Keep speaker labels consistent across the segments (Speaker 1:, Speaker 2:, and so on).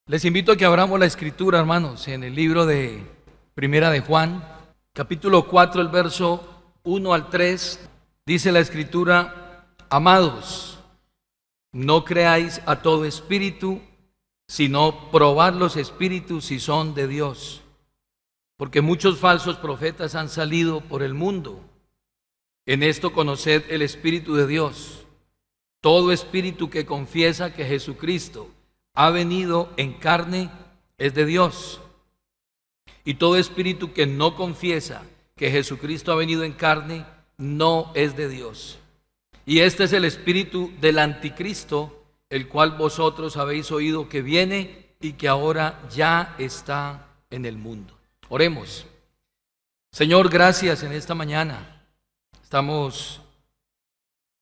Speaker 1: Les invito a que abramos la escritura, hermanos, en el libro de Primera de Juan, capítulo 4, el verso 1 al 3, dice la escritura: amados, no creáis a todo espíritu, sino probad los espíritus si son de Dios, porque muchos falsos profetas han salido por el mundo. En esto conoced el Espíritu de Dios. Todo espíritu que confiesa que Jesucristo ha venido en carne es de Dios. Y todo espíritu que no confiesa que Jesucristo ha venido en carne no es de Dios. Y este es el espíritu del anticristo, el cual vosotros habéis oído que viene y que ahora ya está en el mundo. Oremos. Señor, gracias en esta mañana. Estamos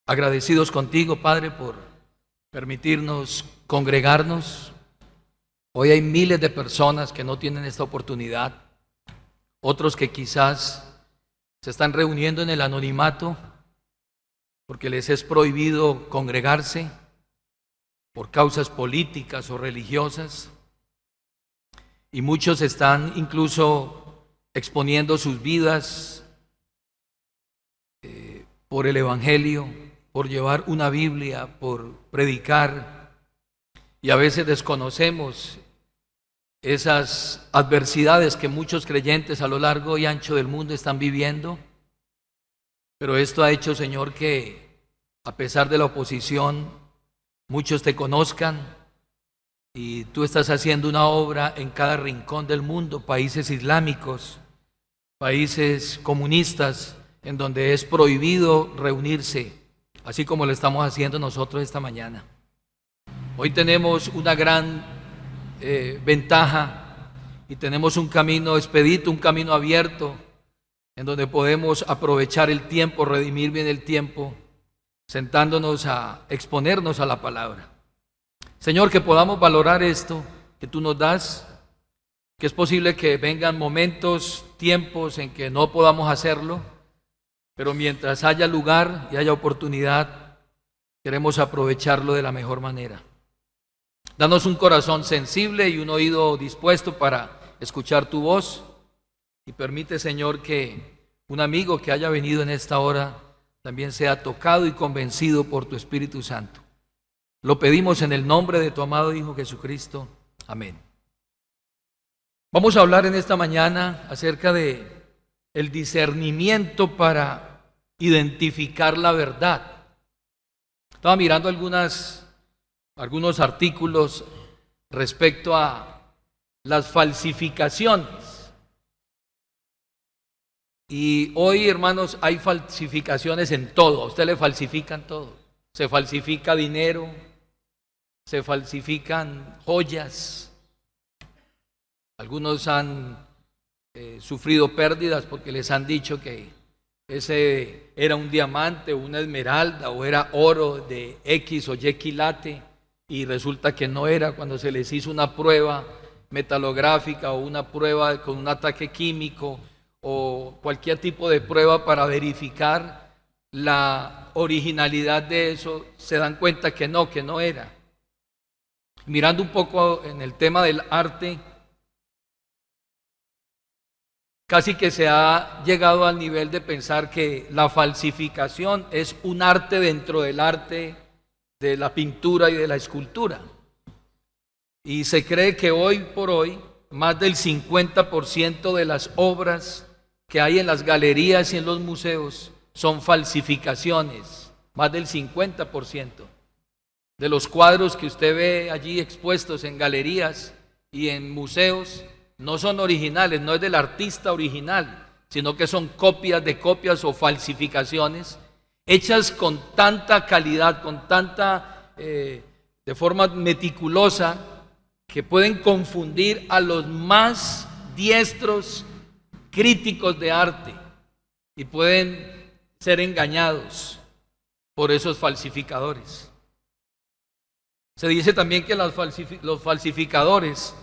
Speaker 1: agradecidos contigo, Padre, por permitirnos congregarnos. Hoy hay miles de personas que no tienen esta oportunidad, otros que quizás se están reuniendo en el anonimato porque les es prohibido congregarse por causas políticas o religiosas, y muchos están incluso exponiendo sus vidas por el Evangelio, por llevar una Biblia, por predicar, y a veces desconocemos esas adversidades que muchos creyentes a lo largo y ancho del mundo están viviendo. Pero esto ha hecho, Señor, que a pesar de la oposición, muchos te conozcan, y tú estás haciendo una obra en cada rincón del mundo, países islámicos, países comunistas, en donde es prohibido reunirse, así como lo estamos haciendo nosotros esta mañana. Hoy tenemos una gran ventaja, y tenemos un camino expedito, un camino abierto, en donde podemos aprovechar el tiempo, redimir bien el tiempo, sentándonos a exponernos a la palabra. Señor, que podamos valorar esto que tú nos das, que es posible que vengan momentos, tiempos en que no podamos hacerlo, pero mientras haya lugar y haya oportunidad, queremos aprovecharlo de la mejor manera. Danos un corazón sensible y un oído dispuesto para escuchar tu voz, y permite, Señor, que un amigo que haya venido en esta hora también sea tocado y convencido por tu Espíritu Santo. Lo pedimos en el nombre de tu amado Hijo Jesucristo. Amén. Vamos a hablar en esta mañana acerca de el discernimiento para identificar la verdad. Estaba mirando algunos artículos respecto a las falsificaciones. Y hoy, hermanos, hay falsificaciones en todo. A usted le falsifican todo. Se falsifica dinero, se falsifican joyas. Algunos han sufrido pérdidas porque les han dicho que ese era un diamante o una esmeralda o era oro de X o Y quilate, y resulta que no era cuando se les hizo una prueba metalográfica o una prueba con un ataque químico o cualquier tipo de prueba para verificar la originalidad de eso. Se dan cuenta que no era. Mirando un poco en el tema del arte, casi que se ha llegado al nivel de pensar que la falsificación es un arte dentro del arte de la pintura y de la escultura. Y se cree que hoy por hoy más del 50% de las obras que hay en las galerías y en los museos son falsificaciones. Más del 50% de los cuadros que usted ve allí expuestos en galerías y en museos no son originales, no es del artista original, sino que son copias de copias o falsificaciones hechas con tanta calidad, con tanta, de forma meticulosa, que pueden confundir a los más diestros críticos de arte y pueden ser engañados por esos falsificadores. Se dice también que los falsificadores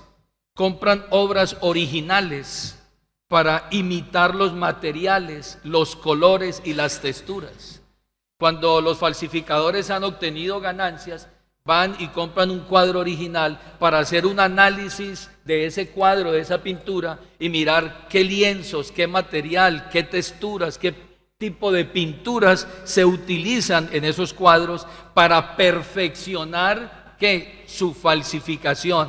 Speaker 1: compran obras originales para imitar los materiales, los colores y las texturas. Cuando los falsificadores han obtenido ganancias, van y compran un cuadro original para hacer un análisis de ese cuadro, de esa pintura, y mirar qué lienzos, qué material, qué texturas, qué tipo de pinturas se utilizan en esos cuadros para perfeccionar su falsificación.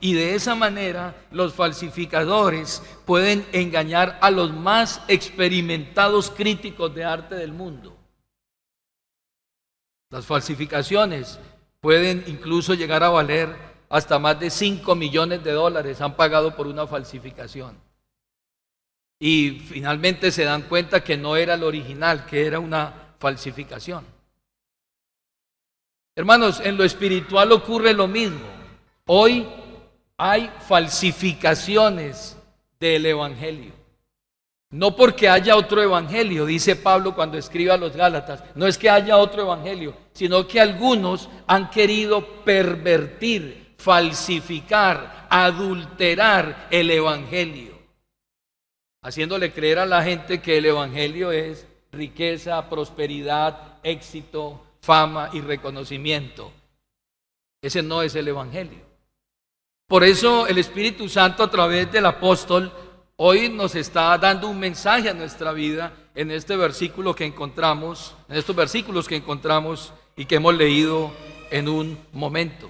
Speaker 1: Y de esa manera los falsificadores pueden engañar a los más experimentados críticos de arte del mundo. Las falsificaciones pueden incluso llegar a valer hasta más de $5 millones, han pagado por una falsificación. Y finalmente se dan cuenta que no era el original, que era una falsificación. Hermanos, en lo espiritual ocurre lo mismo. Hoy hay falsificaciones del evangelio. No porque haya otro evangelio, dice Pablo cuando escribe a los Gálatas, no es que haya otro evangelio, sino que algunos han querido pervertir, falsificar, adulterar el evangelio, haciéndole creer a la gente que el evangelio es riqueza, prosperidad, éxito, fama y reconocimiento. Ese no es el evangelio. Por eso el Espíritu Santo, a través del apóstol, hoy nos está dando un mensaje a nuestra vida en este versículo que encontramos, en estos versículos que encontramos y que hemos leído en un momento.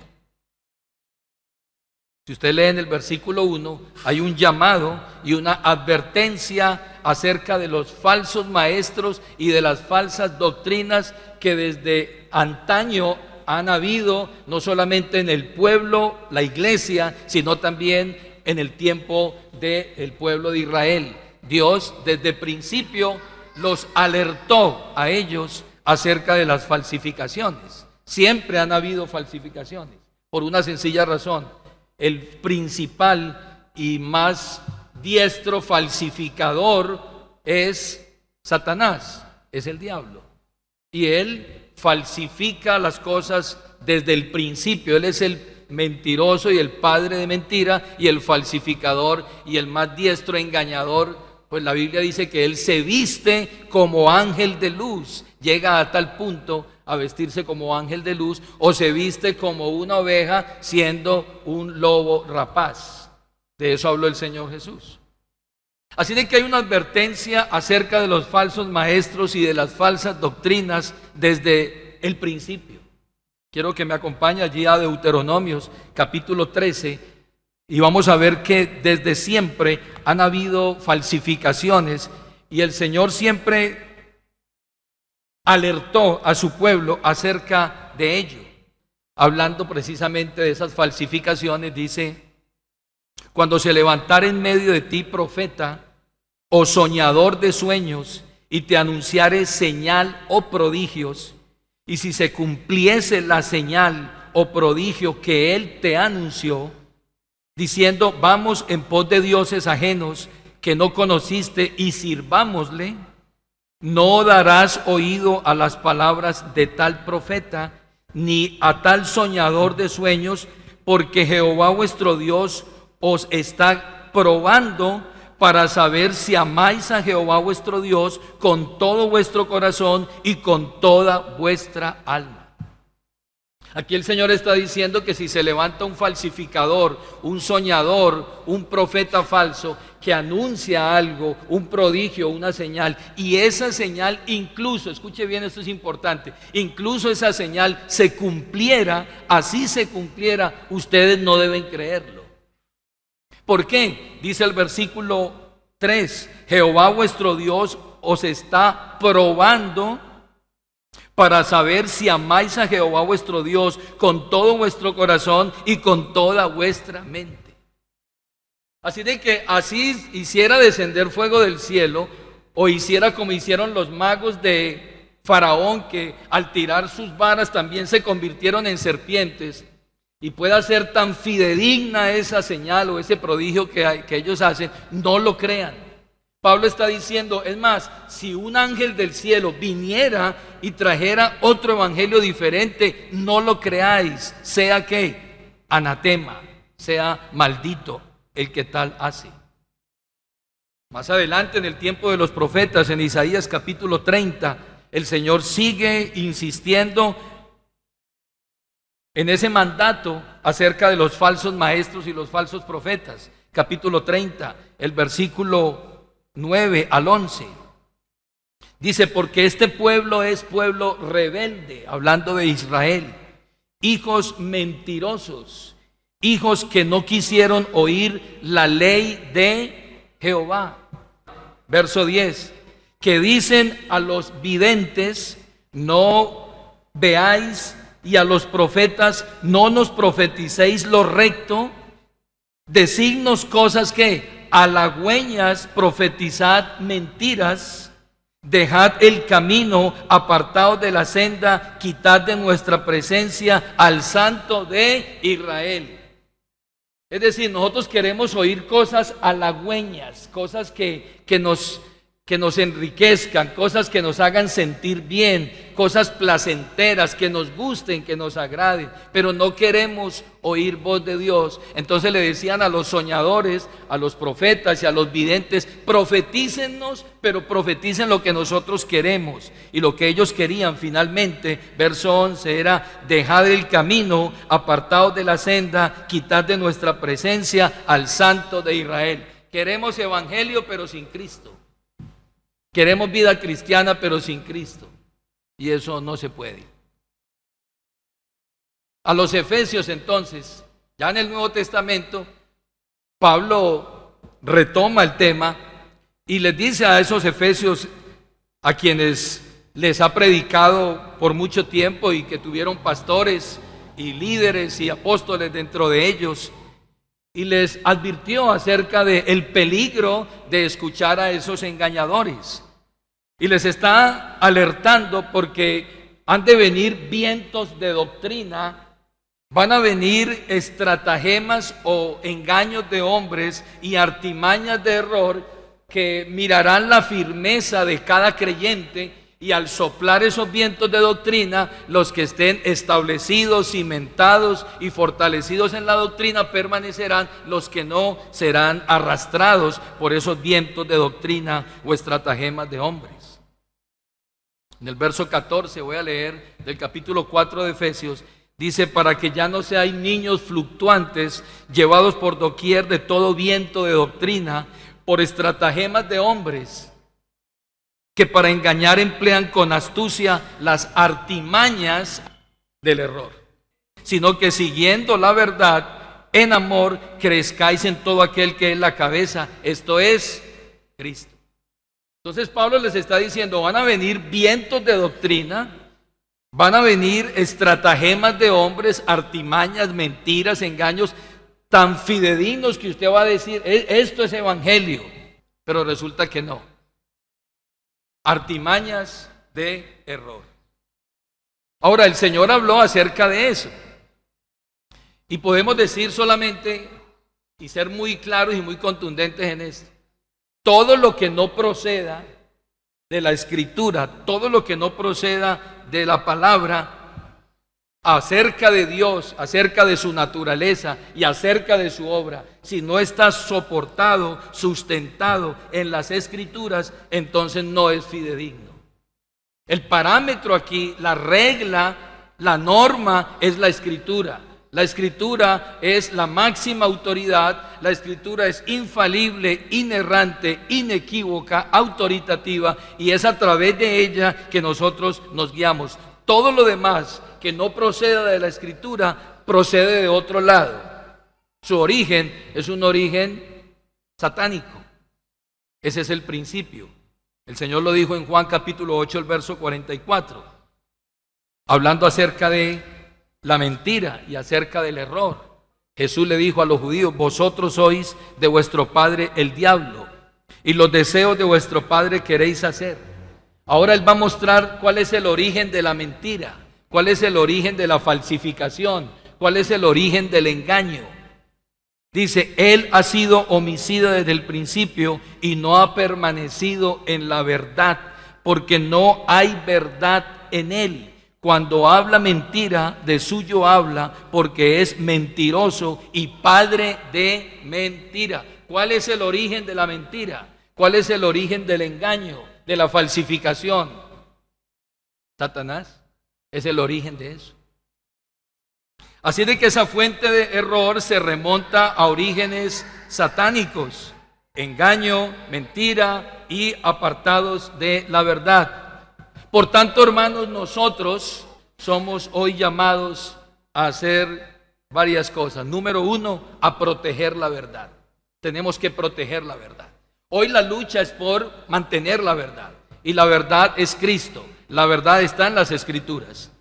Speaker 1: Si usted lee en el versículo 1, hay un llamado y una advertencia acerca de los falsos maestros y de las falsas doctrinas que desde antaño han habido, no solamente en el pueblo, la iglesia, sino también en el tiempo del pueblo de Israel. Dios desde el principio los alertó a ellos acerca de las falsificaciones. Siempre han habido falsificaciones, por una sencilla razón. El principal y más diestro falsificador es Satanás, es el diablo. Y él falsifica las cosas desde el principio. Él es el mentiroso y el padre de mentira y el falsificador y el más diestro engañador. Pues la Biblia dice que él se viste como ángel de luz. Llega a tal punto a vestirse como ángel de luz, o se viste como una oveja siendo un lobo rapaz. De eso habló el Señor Jesús. Así de que hay una advertencia acerca de los falsos maestros y de las falsas doctrinas desde el principio. Quiero que me acompañe allí a Deuteronomios capítulo 13 y vamos a ver que desde siempre han habido falsificaciones y el Señor siempre alertó a su pueblo acerca de ello. Hablando precisamente de esas falsificaciones, dice: cuando se levantare en medio de ti profeta o soñador de sueños y te anunciare señal o prodigios, y si se cumpliese la señal o prodigio que él te anunció, diciendo: vamos en pos de dioses ajenos que no conociste y sirvámosle, no darás oído a las palabras de tal profeta, ni a tal soñador de sueños, porque Jehová vuestro Dios os está probando para saber si amáis a Jehová vuestro Dios con todo vuestro corazón y con toda vuestra alma. Aquí el Señor está diciendo que si se levanta un falsificador, un soñador, un profeta falso que anuncia algo, un prodigio, una señal, y esa señal incluso, escuche bien, esto es importante, incluso esa señal se cumpliera, así se cumpliera, ustedes no deben creerlo. ¿Por qué? Dice el versículo 3, Jehová vuestro Dios os está probando para saber si amáis a Jehová vuestro Dios con todo vuestro corazón y con toda vuestra mente. Así de que así hiciera descender fuego del cielo, o hiciera como hicieron los magos de Faraón, que al tirar sus varas también se convirtieron en serpientes, y pueda ser tan fidedigna esa señal o ese prodigio que ellos hacen, no lo crean. Pablo está diciendo, es más, si un ángel del cielo viniera y trajera otro evangelio diferente, no lo creáis, sea que anatema, sea maldito el que tal hace. Más adelante, en el tiempo de los profetas, en Isaías capítulo 30, el Señor sigue insistiendo en ese mandato acerca de los falsos maestros y los falsos profetas. Capítulo 30, el versículo 9 al 11. Dice, porque este pueblo es pueblo rebelde, hablando de Israel, hijos mentirosos, hijos que no quisieron oír la ley de Jehová. Verso 10, que dicen a los videntes, no veáis, y a los profetas, no nos profeticéis lo recto, decidnos cosas que halagüeñas, profetizad mentiras, dejad el camino, apartaos de la senda, quitad de nuestra presencia al Santo de Israel. Es decir, nosotros queremos oír cosas halagüeñas, cosas que nos enriquezcan, cosas que nos hagan sentir bien, cosas placenteras, que nos gusten, que nos agraden, pero no queremos oír voz de Dios. Entonces le decían a los soñadores, a los profetas y a los videntes, profetícennos, pero profeticen lo que nosotros queremos. Y lo que ellos querían finalmente, verso 11, era dejad el camino, apartaos de la senda, quitad de nuestra presencia al Santo de Israel. Queremos evangelio, pero sin Cristo. Queremos vida cristiana, pero sin Cristo. Y eso no se puede. A los efesios entonces, ya en el Nuevo Testamento, Pablo retoma el tema y les dice a esos efesios, a quienes les ha predicado por mucho tiempo y que tuvieron pastores y líderes y apóstoles dentro de ellos, y les advirtió acerca del peligro de escuchar a esos engañadores. Y les está alertando porque han de venir vientos de doctrina, van a venir estratagemas o engaños de hombres y artimañas de error que mirarán la firmeza de cada creyente. Y al soplar esos vientos de doctrina, los que estén establecidos, cimentados y fortalecidos en la doctrina permanecerán, los que no serán arrastrados por esos vientos de doctrina o estratagemas de hombres. En el verso 14 voy a leer del capítulo 4 de Efesios, dice, para que ya no seáis niños fluctuantes, llevados por doquier de todo viento de doctrina, por estratagemas de hombres, que para engañar emplean con astucia las artimañas del error, sino que siguiendo la verdad en amor crezcáis en todo aquel que es la cabeza, esto es Cristo. Entonces Pablo les está diciendo, van a venir vientos de doctrina, van a venir estratagemas de hombres, artimañas, mentiras, engaños tan fidedignos que usted va a decir, esto es evangelio, pero resulta que no. Artimañas de error. Ahora, el Señor habló acerca de eso. Y podemos decir solamente, y ser muy claros y muy contundentes en esto, todo lo que no proceda de la Escritura, todo lo que no proceda de la palabra acerca de Dios, acerca de su naturaleza y acerca de su obra, si no está soportado, sustentado en las Escrituras, entonces no es fidedigno. El parámetro aquí, la regla, la norma es la Escritura. La Escritura es la máxima autoridad, la Escritura es infalible, inerrante, inequívoca, autoritativa, y es a través de ella que nosotros nos guiamos. Todo lo demás que no proceda de la Escritura procede de otro lado. Su origen es un origen satánico. Ese es el principio. El Señor lo dijo en Juan capítulo 8, el verso 44, hablando acerca de la mentira y acerca del error. Jesús le dijo a los judíos, vosotros sois de vuestro padre el diablo, y los deseos de vuestro padre queréis hacer. Ahora Él va a mostrar cuál es el origen de la mentira, cuál es el origen de la falsificación, cuál es el origen del engaño. Dice, Él ha sido homicida desde el principio y no ha permanecido en la verdad, porque no hay verdad en Él. Cuando habla mentira, de suyo habla, porque es mentiroso y padre de mentira. ¿Cuál es el origen de la mentira? ¿Cuál es el origen del engaño, de la falsificación? Satanás es el origen de eso. Así de que esa fuente de error se remonta a orígenes satánicos, engaño, mentira y apartados de la verdad. Por tanto, hermanos, nosotros somos hoy llamados a hacer varias cosas. Número uno, a proteger la verdad. Tenemos que proteger la verdad. Hoy la lucha es por mantener la verdad. Y la verdad es Cristo. La verdad está en las Escrituras.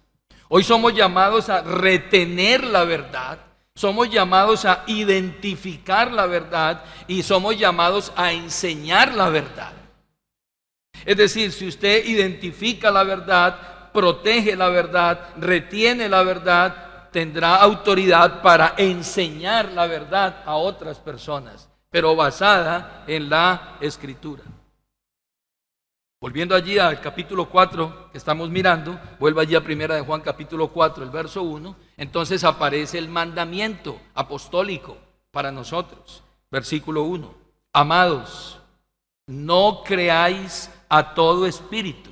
Speaker 1: Hoy somos llamados a retener la verdad. Somos llamados a identificar la verdad. Y somos llamados a enseñar la verdad. Es decir, si usted identifica la verdad, protege la verdad, retiene la verdad, tendrá autoridad para enseñar la verdad a otras personas, pero basada en la Escritura. Volviendo allí al capítulo 4 que estamos mirando, vuelvo allí a primera de Juan capítulo 4, el verso 1, entonces aparece el mandamiento apostólico para nosotros. Versículo 1, amados, no creáis a todo espíritu,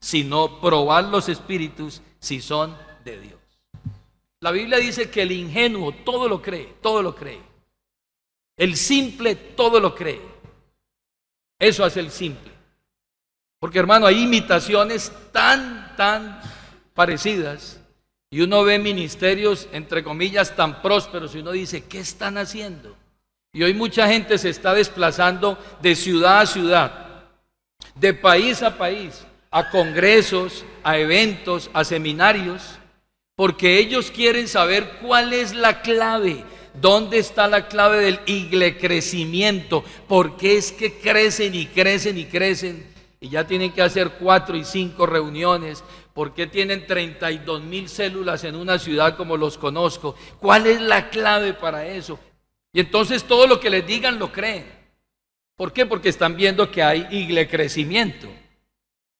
Speaker 1: sino probad los espíritus si son de Dios. La Biblia dice que el ingenuo todo lo cree, todo lo cree. El simple todo lo cree. Eso hace el simple. Porque, hermano, hay imitaciones tan parecidas y uno ve ministerios, entre comillas, tan prósperos y uno dice, ¿qué están haciendo? Y hoy mucha gente se está desplazando de ciudad a ciudad, de país a país, a congresos, a eventos, a seminarios, porque ellos quieren saber cuál es la clave. ¿Dónde está la clave del crecimiento? ¿Por qué es que crecen y crecen y crecen? Y ya tienen que hacer 4 y 5 reuniones. ¿Por qué tienen 32,000 células en una ciudad como los conozco? ¿Cuál es la clave para eso? Y entonces todo lo que les digan lo creen. ¿Por qué? Porque están viendo que hay crecimiento.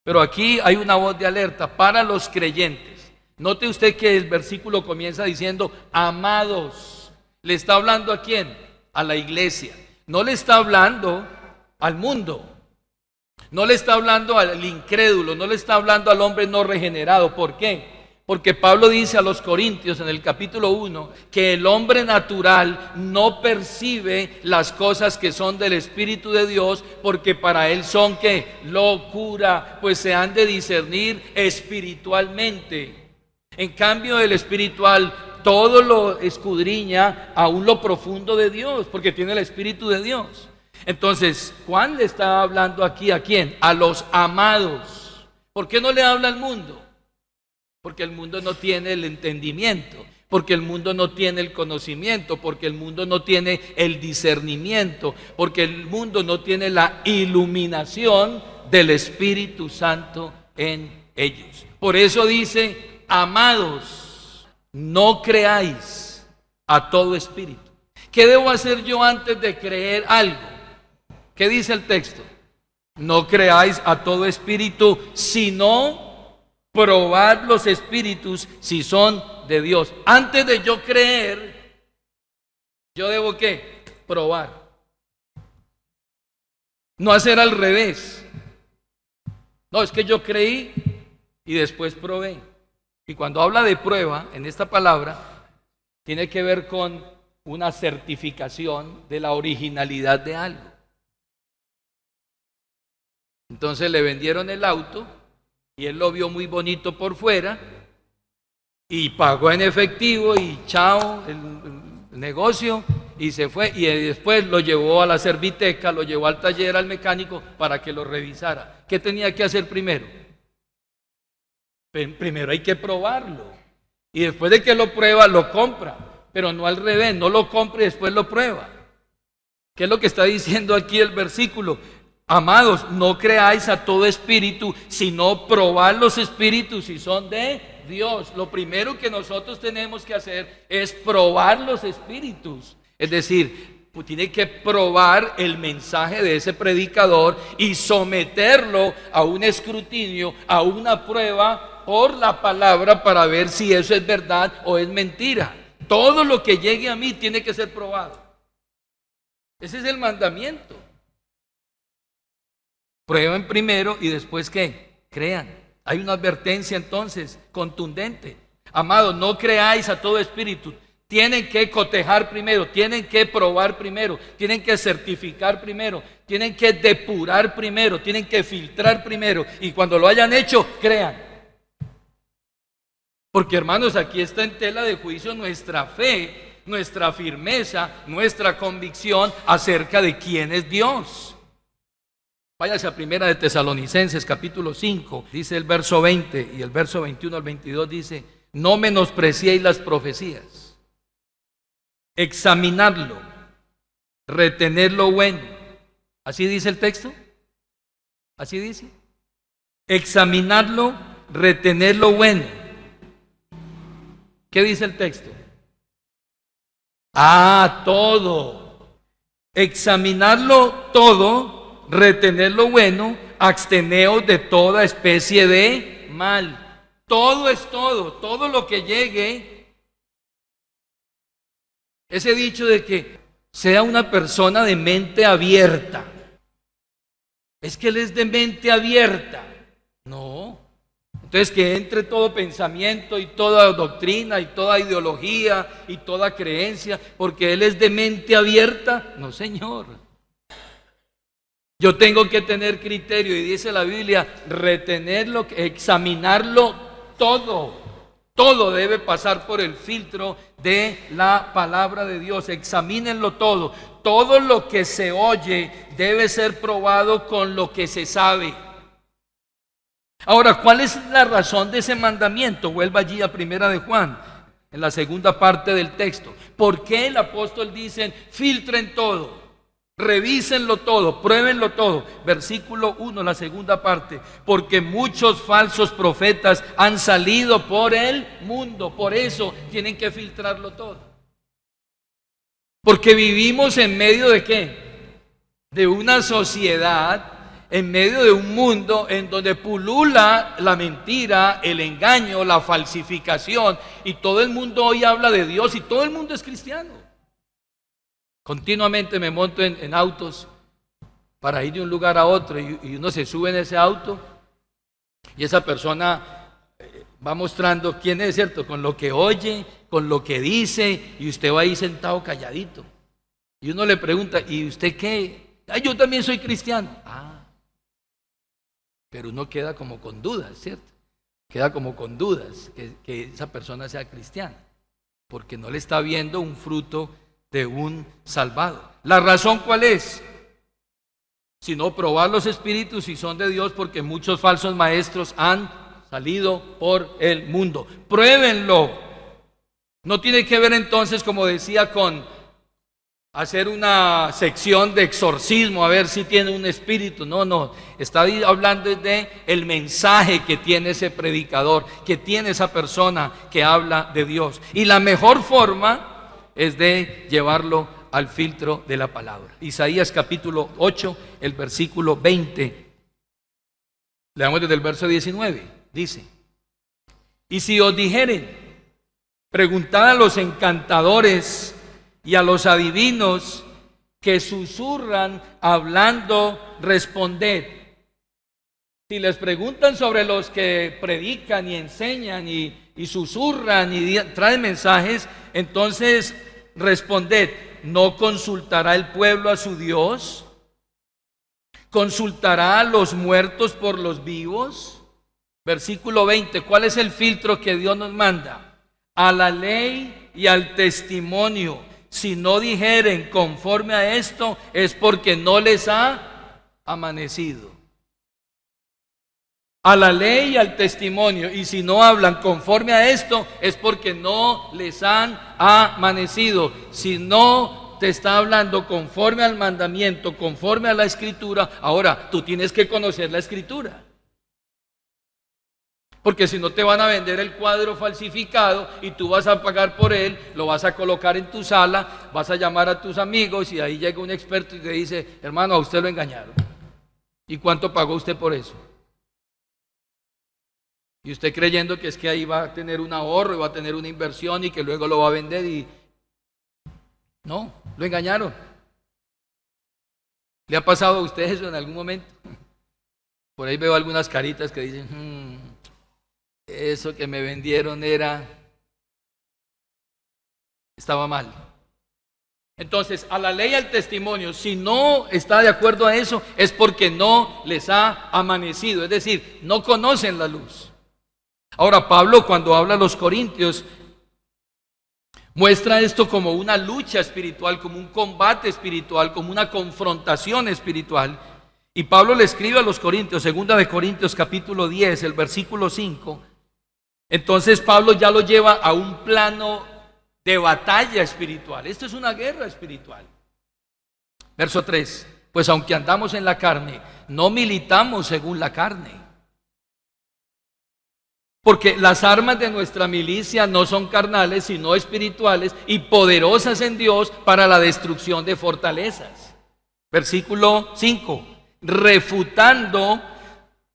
Speaker 1: Pero aquí hay una voz de alerta para los creyentes. Note usted que el versículo comienza diciendo, amados. ¿Le está hablando a quién? A la iglesia. No le está hablando al mundo. No le está hablando al incrédulo. No le está hablando al hombre no regenerado. ¿Por qué? Porque Pablo dice a los Corintios en el capítulo 1 que el hombre natural no percibe las cosas que son del Espíritu de Dios porque para él son ¿qué? Locura, pues se han de discernir espiritualmente. En cambio el espiritual todo lo escudriña aún lo profundo de Dios porque tiene el Espíritu de Dios. Entonces, Juan le está hablando aquí ¿a quién? A los amados. ¿Por qué no le habla al mundo? Porque el mundo no tiene el entendimiento, porque el mundo no tiene el conocimiento, porque el mundo no tiene el discernimiento, porque el mundo no tiene la iluminación del Espíritu Santo en ellos. Por eso dice, amados, no creáis a todo espíritu. ¿Qué debo hacer yo antes de creer algo? ¿Qué dice el texto? No creáis a todo espíritu, sino probad los espíritus si son de Dios. Antes de yo creer, yo debo ¿qué? Probar. No hacer al revés. No, es que yo creí y después probé. Y cuando habla de prueba, en esta palabra, tiene que ver con una certificación de la originalidad de algo. Entonces le vendieron el auto y él lo vio muy bonito por fuera y pagó en efectivo y chao el negocio y se fue y después lo llevó a la serviteca, lo llevó al taller, al mecánico para que lo revisara. ¿Qué tenía que hacer primero? Primero hay que probarlo y después de que lo prueba lo compra, pero no al revés, no lo compra y después lo prueba. ¿Qué es lo que está diciendo aquí el versículo? Amados, no creáis a todo espíritu, sino probad los espíritus si son de Dios. Lo primero que nosotros tenemos que hacer es probar los espíritus. Es decir, pues tiene que probar el mensaje de ese predicador y someterlo a un escrutinio, a una prueba por la palabra para ver si eso es verdad o es mentira. Todo lo que llegue a mí tiene que ser probado. Ese es el mandamiento. Prueben primero y después ¿qué? Crean. Hay una advertencia entonces contundente. Amados, no creáis a todo espíritu. Tienen que cotejar primero, tienen que probar primero, tienen que certificar primero, tienen que depurar primero, tienen que filtrar primero. Y cuando lo hayan hecho, crean. Porque hermanos, aquí está en tela de juicio nuestra fe, nuestra firmeza, nuestra convicción acerca de quién es Dios. Váyase a Primera de Tesalonicenses capítulo 5, dice el verso 20 y el verso 21 al 22 dice: no menospreciéis las profecías. Examinarlo, retener lo bueno. ¿Así dice el texto? ¿Así dice? Examinarlo, retener lo bueno. ¿Qué dice el texto? Todo. Examinarlo todo, retener lo bueno, absteneos de toda especie de mal. Todo es todo lo que llegue. Ese dicho de que sea una persona de mente abierta. Es que él es de mente abierta. No. Entonces que entre todo pensamiento y toda doctrina y toda ideología y toda creencia, porque él es de mente abierta. No, señor. Yo tengo que tener criterio y dice la Biblia, retenerlo, examinarlo todo. Todo debe pasar por el filtro de la palabra de Dios. Examínenlo todo. Todo lo que se oye debe ser probado con lo que se sabe. Ahora, ¿cuál es la razón de ese mandamiento? Vuelva allí a Primera de Juan, en la segunda parte del texto. ¿Por qué el apóstol dice, filtren todo? Revísenlo todo, pruébenlo todo. Versículo 1, la segunda parte. Porque muchos falsos profetas han salido por el mundo. Por eso tienen que filtrarlo todo. Porque vivimos en medio de ¿qué? De una sociedad, en medio de un mundo en donde pulula la mentira, el engaño, la falsificación. Y todo el mundo hoy habla de Dios y todo el mundo es cristiano. Continuamente me monto en autos para ir de un lugar a otro y uno se sube en ese auto y esa persona va mostrando quién es, ¿cierto? Con lo que oye, con lo que dice, y usted va ahí sentado calladito. Y uno le pregunta, ¿y usted qué? Yo también soy cristiano. Pero uno queda como con dudas, ¿cierto? Queda como con dudas que esa persona sea cristiana, porque no le está viendo un fruto de un salvado. ¿La razón cuál es? Sino probar los espíritus si son de Dios, porque muchos falsos maestros han salido por el mundo. Pruébenlo. No tiene que ver entonces, como decía, con hacer una sección de exorcismo a ver si tiene un espíritu. No, está hablando de el mensaje que tiene ese predicador, que tiene esa persona que habla de Dios. Y la mejor forma es de llevarlo al filtro de la palabra. Isaías capítulo 8, el versículo 20. Leamos desde el verso 19. Dice: y si os dijeren, preguntad a los encantadores y a los adivinos que susurran hablando, responded. Si les preguntan sobre los que predican y enseñan y susurran y traen mensajes, entonces responded, ¿no consultará el pueblo a su Dios? ¿Consultará a los muertos por los vivos? Versículo 20, ¿cuál es el filtro que Dios nos manda? A la ley y al testimonio. Si no dijeren conforme a esto, es porque no les ha amanecido. A la ley y al testimonio, y si no hablan conforme a esto, es porque no les han amanecido. Si no te está hablando conforme al mandamiento, conforme a la escritura, ahora tú tienes que conocer la escritura. Porque si no te van a vender el cuadro falsificado y tú vas a pagar por él, lo vas a colocar en tu sala, vas a llamar a tus amigos y ahí llega un experto y te dice, hermano, a usted lo engañaron. ¿Y cuánto pagó usted por eso? Y usted creyendo que es que ahí va a tener un ahorro y va a tener una inversión y que luego lo va a vender y... No, lo engañaron. ¿Le ha pasado a usted eso en algún momento? Por ahí veo algunas caritas que dicen, eso que me vendieron era Estaba mal. Entonces, a la ley y al testimonio, si no está de acuerdo a eso, es porque no les ha amanecido, es decir, no conocen la luz. Ahora, Pablo, cuando habla a los corintios, muestra esto como una lucha espiritual, como un combate espiritual, como una confrontación espiritual. Y Pablo le escribe a los corintios, 2 Corintios capítulo 10, el versículo 5. Entonces Pablo ya lo lleva a un plano de batalla espiritual. Esto es una guerra espiritual. Verso 3. Pues aunque andamos en la carne, no militamos según la carne. Porque las armas de nuestra milicia no son carnales, sino espirituales y poderosas en Dios para la destrucción de fortalezas. Versículo 5. Refutando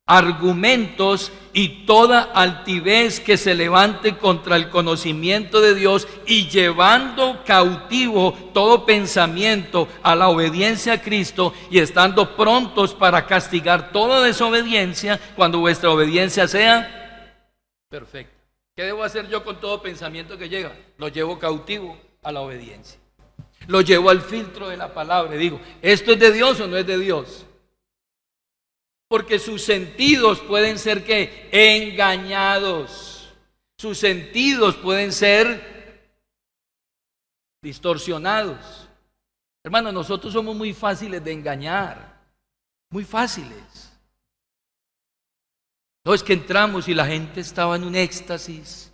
Speaker 1: argumentos y toda altivez que se levante contra el conocimiento de Dios y llevando cautivo todo pensamiento a la obediencia a Cristo y estando prontos para castigar toda desobediencia cuando vuestra obediencia sea perfecta. ¿Qué debo hacer yo con todo pensamiento que llega? Lo llevo cautivo a la obediencia. Lo llevo al filtro de la palabra y digo, ¿esto es de Dios o no es de Dios? Porque sus sentidos pueden ser ¿qué? Engañados. Sus sentidos pueden ser distorsionados. Hermanos, nosotros somos muy fáciles de engañar. Muy fáciles. No, es que entramos y la gente estaba en un éxtasis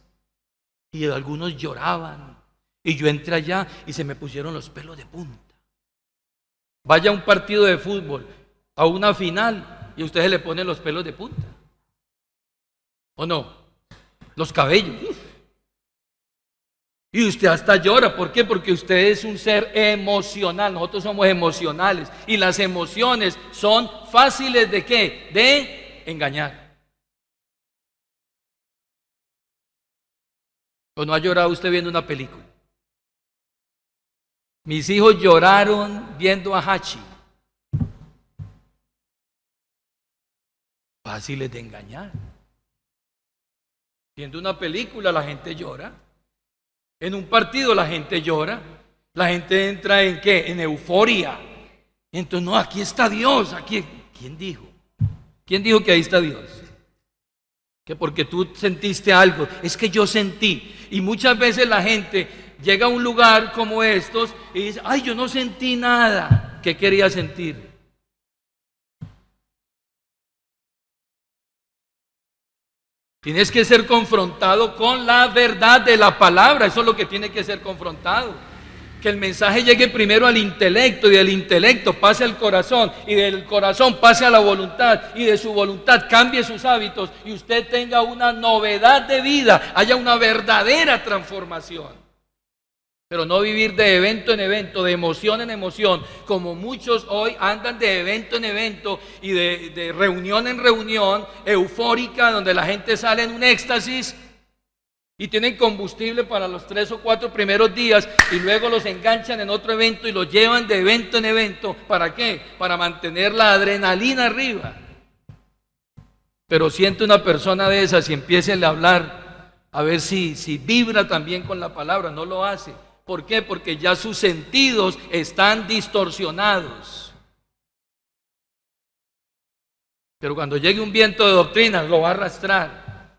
Speaker 1: y algunos lloraban. Y yo entré allá y se me pusieron los pelos de punta. Vaya a un partido de fútbol, a una final, y a ustedes le ponen los pelos de punta. ¿O no? Los cabellos. Y usted hasta llora. ¿Por qué? Porque usted es un ser emocional. Nosotros somos emocionales. Y las emociones son fáciles ¿de qué? De engañar. ¿O no ha llorado usted viendo una película? Mis hijos lloraron viendo a Hachi. Fáciles de engañar. Viendo una película la gente llora. En un partido la gente llora. La gente entra en ¿qué? En euforia. Entonces, no, aquí está Dios. Aquí. ¿Quién dijo? ¿Quién dijo que ahí está Dios? Que porque tú sentiste algo. Es que yo sentí. Y muchas veces la gente llega a un lugar como estos y dice, ay, yo no sentí nada. ¿Qué quería sentir? Tienes que ser confrontado con la verdad de la palabra. Eso es lo que tiene que ser confrontado. Que el mensaje llegue primero al intelecto y del intelecto pase al corazón y del corazón pase a la voluntad y de su voluntad cambie sus hábitos y usted tenga una novedad de vida, haya una verdadera transformación. Pero no vivir de evento en evento, de emoción en emoción, como muchos hoy andan de evento en evento y de reunión en reunión, eufórica, donde la gente sale en un éxtasis y tienen combustible para los 3 o 4 primeros días y luego los enganchan en otro evento y los llevan de evento en evento. ¿Para qué? Para mantener la adrenalina arriba. Pero siente una persona de esas y empiece a hablar, a ver si vibra también con la palabra, no lo hace. ¿Por qué? Porque ya sus sentidos están distorsionados. Pero cuando llegue un viento de doctrina, lo va a arrastrar.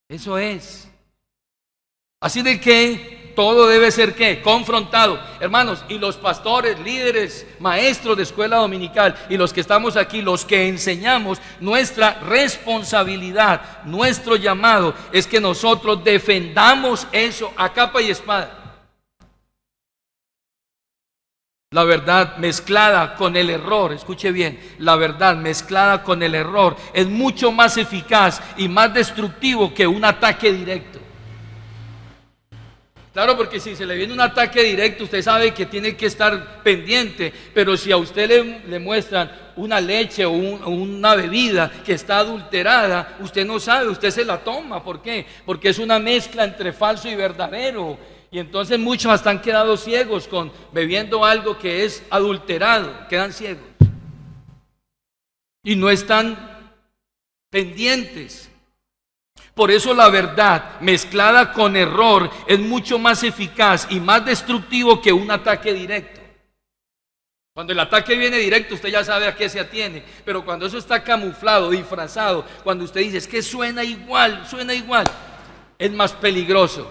Speaker 1: Eso es. Así de que todo debe ser ¿qué? Confrontado. Hermanos, y los pastores, líderes, maestros de escuela dominical y los que estamos aquí, los que enseñamos, nuestra responsabilidad, nuestro llamado es que nosotros defendamos eso a capa y espada. La verdad mezclada con el error, escuche bien, la verdad mezclada con el error es mucho más eficaz y más destructivo que un ataque directo. Claro, porque si se le viene un ataque directo, usted sabe que tiene que estar pendiente, pero si a usted le muestran una leche o una bebida que está adulterada, usted no sabe, usted se la toma. ¿Por qué? Porque es una mezcla entre falso y verdadero. Y entonces muchos hasta han quedado ciegos con bebiendo algo que es adulterado, quedan ciegos. Y no están pendientes. Por eso la verdad mezclada con error es mucho más eficaz y más destructivo que un ataque directo. Cuando el ataque viene directo, usted ya sabe a qué se atiene. Pero cuando eso está camuflado, disfrazado, cuando usted dice, es que suena igual, es más peligroso.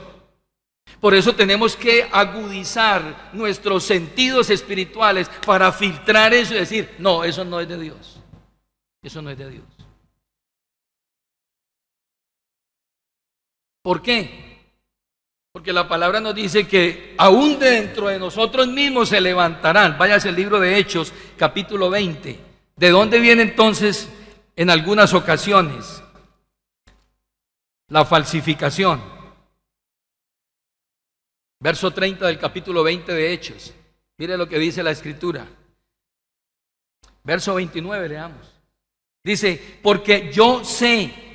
Speaker 1: Por eso tenemos que agudizar nuestros sentidos espirituales para filtrar eso y decir, no, eso no es de Dios. Eso no es de Dios. ¿Por qué? Porque la palabra nos dice que aún dentro de nosotros mismos se levantarán. Váyase al libro de Hechos, capítulo 20. ¿De dónde viene entonces en algunas ocasiones la falsificación? Verso 30 del capítulo 20 de Hechos. Mire lo que dice la Escritura. Verso 29, leamos. Dice, porque yo sé,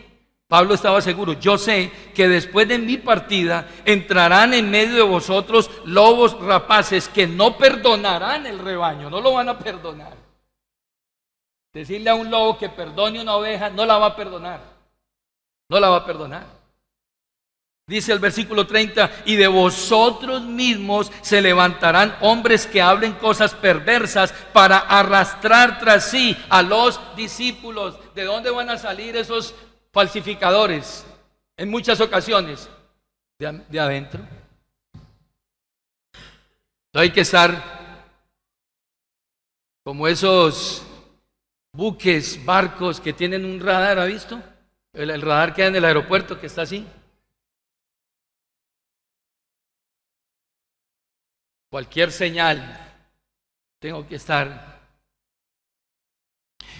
Speaker 1: Pablo estaba seguro, yo sé que después de mi partida entrarán en medio de vosotros lobos rapaces que no perdonarán el rebaño, no lo van a perdonar. Decirle a un lobo que perdone una oveja, no la va a perdonar, no la va a perdonar. Dice el versículo 30, y de vosotros mismos se levantarán hombres que hablen cosas perversas para arrastrar tras sí a los discípulos. ¿De dónde van a salir esos falsificadores? En muchas ocasiones de adentro. No hay que estar como esos buques, barcos que tienen un radar, ¿ha visto? El radar que hay en el aeropuerto que está así. Cualquier señal, tengo que estar.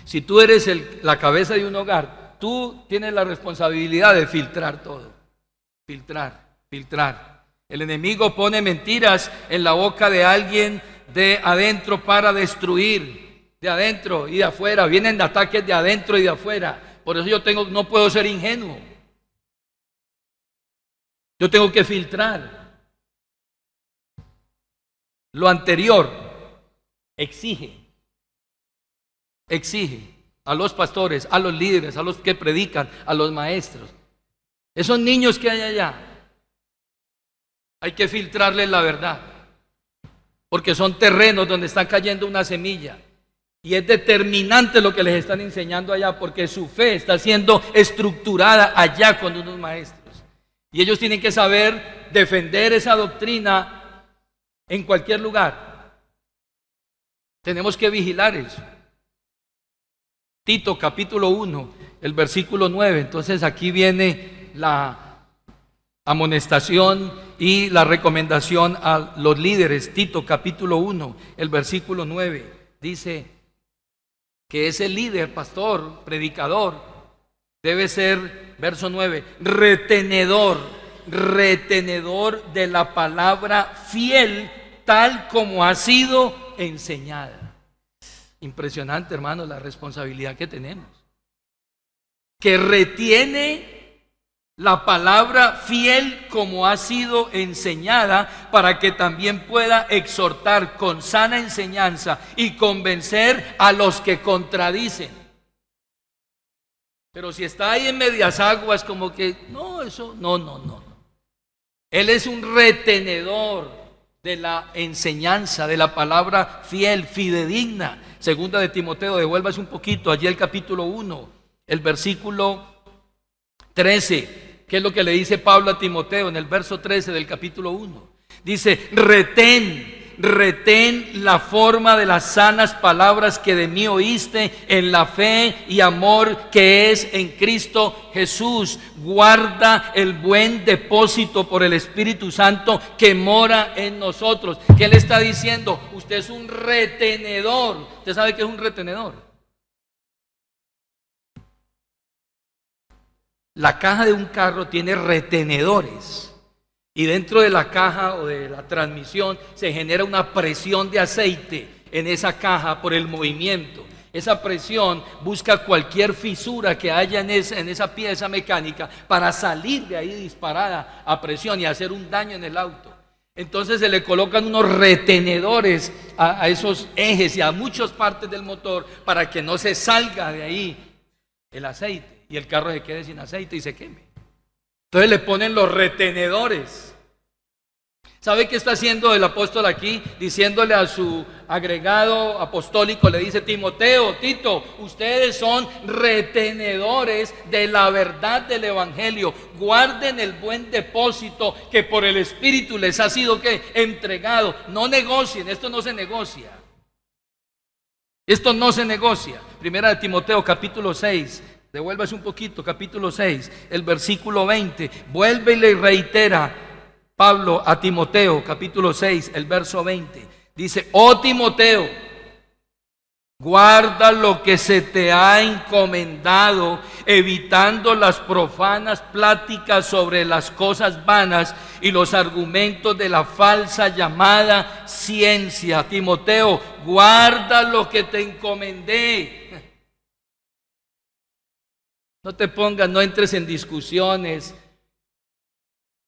Speaker 1: Si tú eres la cabeza de un hogar, tú tienes la responsabilidad de filtrar todo. Filtrar. El enemigo pone mentiras en la boca de alguien de adentro para destruir, de adentro y de afuera. Vienen ataques de adentro y de afuera. Por eso no puedo ser ingenuo. Yo tengo que filtrar. Lo anterior exige a los pastores, a los líderes, a los que predican, a los maestros. Esos niños que hay allá, hay que filtrarles la verdad, porque son terrenos donde está cayendo una semilla. Y es determinante lo que les están enseñando allá, porque su fe está siendo estructurada allá con unos maestros. Y ellos tienen que saber defender esa doctrina en cualquier lugar. Tenemos que vigilar eso. Tito capítulo 1, el versículo 9. Entonces aquí viene la amonestación y la recomendación a los líderes. Tito capítulo 1, el versículo 9. Dice que ese líder, pastor, predicador, debe ser, verso 9, retenedor de la palabra fiel, tal como ha sido enseñada. Impresionante, hermanos, la responsabilidad que tenemos. Que retiene la palabra fiel como ha sido enseñada, para que también pueda exhortar con sana enseñanza y convencer a los que contradicen. Pero si está ahí en medias aguas, como que no. Él es un retenedor de la enseñanza, de la palabra fiel, fidedigna. Segunda de Timoteo, devuélvase un poquito, allí el capítulo 1, el versículo 13. ¿Qué es lo que le dice Pablo a Timoteo en el verso 13 del capítulo 1? Dice, retén la forma de las sanas palabras que de mí oíste en la fe y amor que es en Cristo Jesús. Guarda el buen depósito por el Espíritu Santo que mora en nosotros. ¿Qué le está diciendo? Usted es un retenedor. ¿Usted sabe qué es un retenedor? La caja de un carro tiene retenedores. Y dentro de la caja o de la transmisión se genera una presión de aceite en esa caja por el movimiento. Esa presión busca cualquier fisura que haya en esa pieza mecánica para salir de ahí disparada a presión y hacer un daño en el auto. Entonces se le colocan unos retenedores a esos ejes y a muchas partes del motor para que no se salga de ahí el aceite y el carro se quede sin aceite y se queme. Entonces le ponen los retenedores. ¿Sabe qué está haciendo el apóstol aquí? Diciéndole a su agregado apostólico, le dice: Timoteo, Tito, ustedes son retenedores de la verdad del evangelio. Guarden el buen depósito que por el Espíritu les ha sido ¿qué? Entregado. No negocien, esto no se negocia. Esto no se negocia. Primera de Timoteo, capítulo 6. Devuélvase un poquito, capítulo 6, el versículo 20. Vuelve y le reitera Pablo a Timoteo, capítulo 6, el verso 20. Dice: oh Timoteo, guarda lo que se te ha encomendado, evitando las profanas pláticas sobre las cosas vanas y los argumentos de la falsa llamada ciencia. Timoteo, guarda lo que te encomendé. No te pongas, no entres en discusiones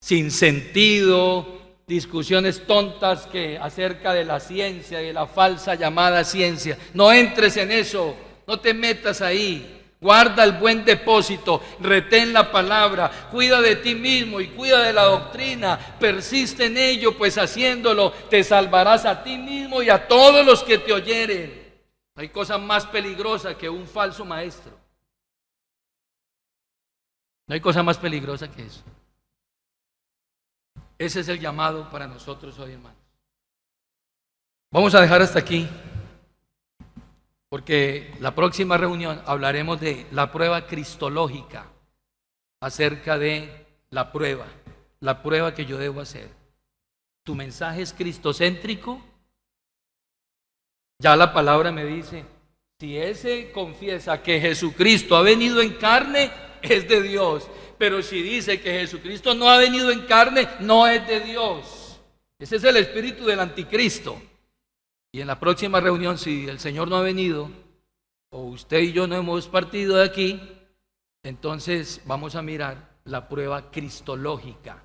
Speaker 1: sin sentido, discusiones tontas que acerca de la ciencia y de la falsa llamada ciencia. No entres en eso, no te metas ahí. Guarda el buen depósito, retén la palabra, cuida de ti mismo y cuida de la doctrina, persiste en ello, pues haciéndolo te salvarás a ti mismo y a todos los que te oyeren. No hay cosa más peligrosa que un falso maestro. No hay cosa más peligrosa que eso. Ese es el llamado para nosotros hoy, hermanos. Vamos a dejar hasta aquí, porque la próxima reunión hablaremos de la prueba cristológica, acerca de la prueba que yo debo hacer. ¿Tu mensaje es cristocéntrico? Ya la palabra me dice, si ese confiesa que Jesucristo ha venido en carne, es de Dios. Pero si dice que Jesucristo no ha venido en carne, no es de Dios. Ese es el espíritu del anticristo. Y en la próxima reunión, si el Señor no ha venido, o usted y yo no hemos partido de aquí, entonces vamos a mirar la prueba cristológica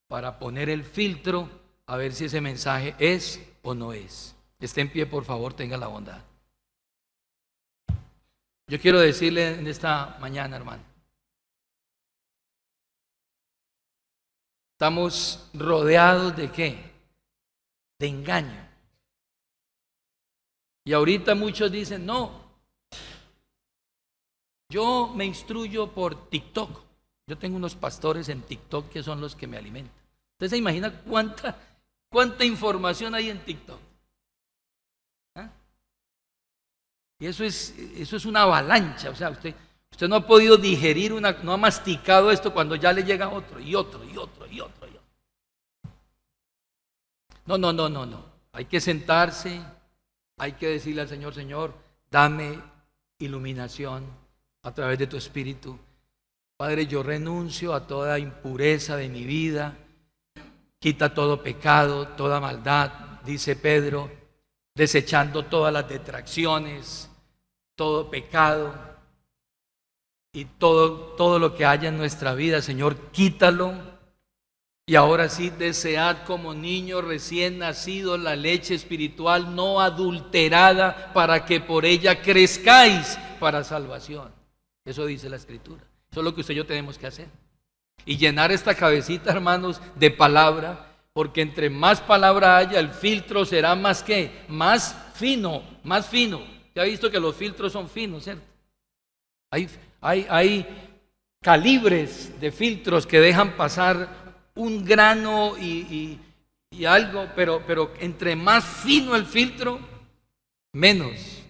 Speaker 1: para poner el filtro a ver si ese mensaje es o no es. Esté en pie, por favor, tenga la bondad. Yo quiero decirle en esta mañana, hermano, estamos rodeados ¿de qué? De engaño. Y ahorita muchos dicen, no, yo me instruyo por TikTok. Yo tengo unos pastores en TikTok que son los que me alimentan. ¿Usted se imagina cuánta información hay en TikTok? ¿Ah? Y eso es una avalancha. O sea, usted no ha podido digerir, no ha masticado esto cuando ya le llega otro y otro y otro y otro. No. Hay que sentarse, hay que decirle al Señor, Señor, dame iluminación a través de tu Espíritu. Padre, yo renuncio a toda impureza de mi vida, quita todo pecado, toda maldad, dice Pedro, desechando todas las detracciones, todo pecado y todo lo que haya en nuestra vida, Señor, quítalo. Y ahora sí, desead como niño recién nacido la leche espiritual no adulterada, para que por ella crezcáis para salvación. Eso dice la Escritura. Eso es lo que usted y yo tenemos que hacer. Y llenar esta cabecita, hermanos, de palabra, porque entre más palabra haya, el filtro será más ¿qué? Más fino. Ya ha visto que los filtros son finos, ¿cierto? Hay calibres de filtros que dejan pasar un grano y algo, pero entre más fino el filtro, menos.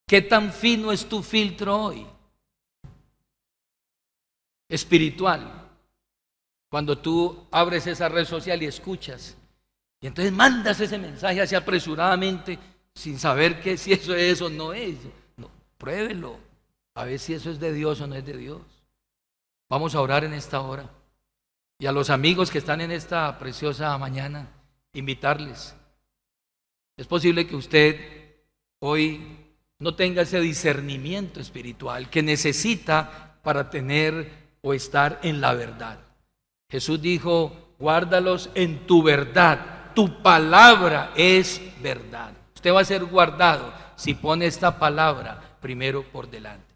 Speaker 1: ¿Qué tan fino es tu filtro hoy? Espiritual. Cuando tú abres esa red social y escuchas, y entonces mandas ese mensaje así apresuradamente, sin saber que si eso es o no es. No, pruébelo, a ver si eso es de Dios o no es de Dios. Vamos a orar en esta hora. Y a los amigos que están en esta preciosa mañana, invitarles. Es posible que usted hoy no tenga ese discernimiento espiritual que necesita para tener o estar en la verdad. Jesús dijo, guárdalos en tu verdad, tu palabra es verdad. Usted va a ser guardado si pone esta palabra primero por delante.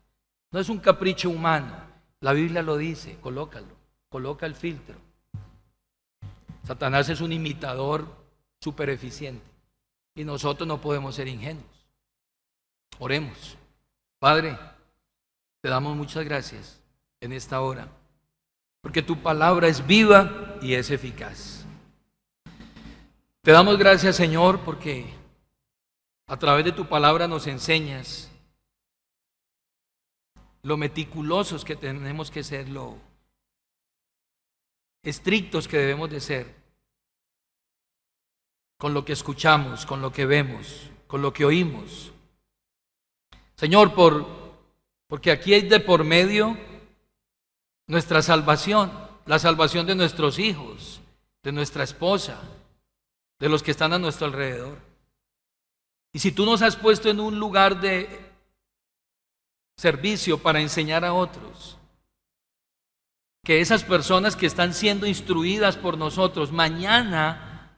Speaker 1: No es un capricho humano, la Biblia lo dice, colócalo. coloca el filtro. Satanás es un imitador súper eficiente y nosotros no podemos ser ingenuos. Oremos. Padre, te damos muchas gracias en esta hora, porque tu palabra es viva y es eficaz. Te damos gracias, Señor, porque a través de tu palabra nos enseñas lo meticulosos que tenemos que ser, lo estrictos que debemos de ser con lo que escuchamos, con lo que vemos, con lo que oímos. Señor, porque aquí hay de por medio nuestra salvación, la salvación de nuestros hijos, de nuestra esposa, de los que están a nuestro alrededor. Y si tú nos has puesto en un lugar de servicio para enseñar a otros, que esas personas que están siendo instruidas por nosotros, mañana,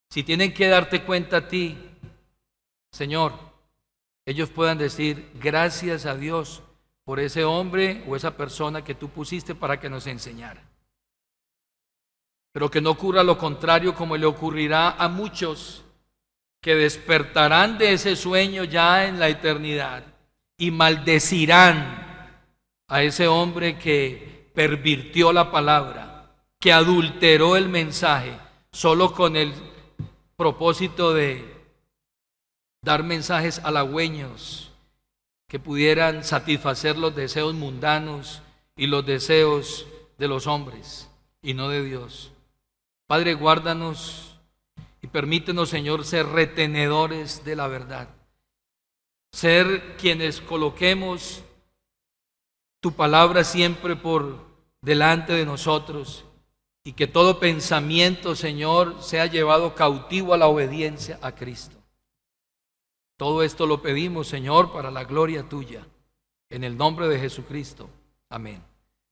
Speaker 1: si tienen que darte cuenta a ti, Señor, ellos puedan decir gracias a Dios por ese hombre o esa persona que tú pusiste para que nos enseñara. Pero que no ocurra lo contrario, como le ocurrirá a muchos que despertarán de ese sueño ya en la eternidad y maldecirán a ese hombre que pervirtió la palabra, que adulteró el mensaje, solo con el propósito de dar mensajes halagüeños que pudieran satisfacer los deseos mundanos y los deseos de los hombres y no de Dios. Padre, guárdanos y permítenos, Señor, ser retenedores de la verdad, ser quienes coloquemos tu palabra siempre por delante de nosotros y que todo pensamiento, Señor, sea llevado cautivo a la obediencia a Cristo. Todo esto lo pedimos, Señor, para la gloria tuya, en el nombre de Jesucristo. Amén.